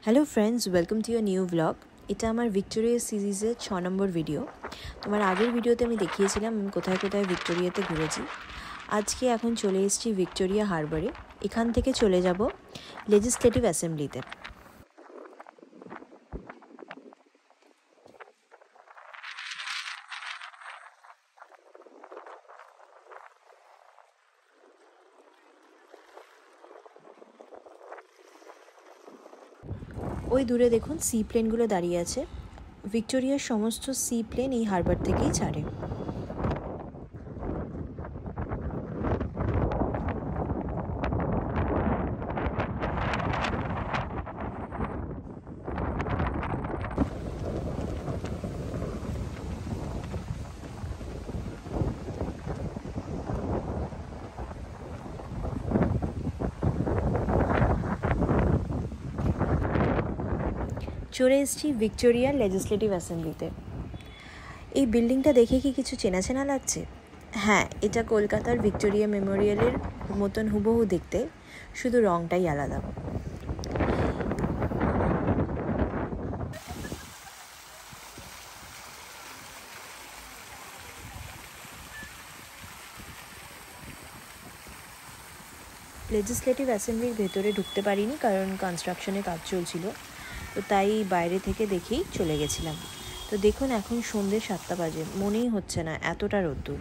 Hello friends, welcome to year new blog. এটা আমার Victoria সিরিজের 6 নম্বর ভিডিও। তোমার আগের ভিডিওতে আমি দেখিয়েছিলাম আমি কোথায় কোথায় ভিক্টোরিয়াতে ঘুরেছি। আজকে এখন চলে এসেছি ভিক্টোরিয়া হারবারে। এখান থেকে চলে যাব লেজিসলেটিভ অ্যাসেম্বলিতে। ওই দূরে দেখুন সি প্লেনগুলো দাঁড়িয়ে আছে। ভিক্টোরিয়ার সমস্ত সি প্লেন এই হারবার থেকেই ছাড়ে। চলে এসেছি ভিক্টোরিয়ার লেজিসলেটিভ অ্যাসেম্বলিতে। এই বিল্ডিংটা দেখে কি কিছু চেনা চেনা লাগছে? হ্যাঁ, এটা কলকাতার ভিক্টোরিয়া মেমোরিয়ালের মতন হুবহু দেখতে, শুধু রঙটাই আলাদা। লেজিসলেটিভ অ্যাসেম্বলির ভেতরে ঢুকতে পারিনি, কারণ কনস্ট্রাকশনের কাজ চলছিল, তো তাই বাইরে থেকে দেখেই চলে গেছিলাম। তো দেখুন, এখন সন্ধ্যে 7টা বাজে, মনেই হচ্ছে না এতটা রোদ্দুর।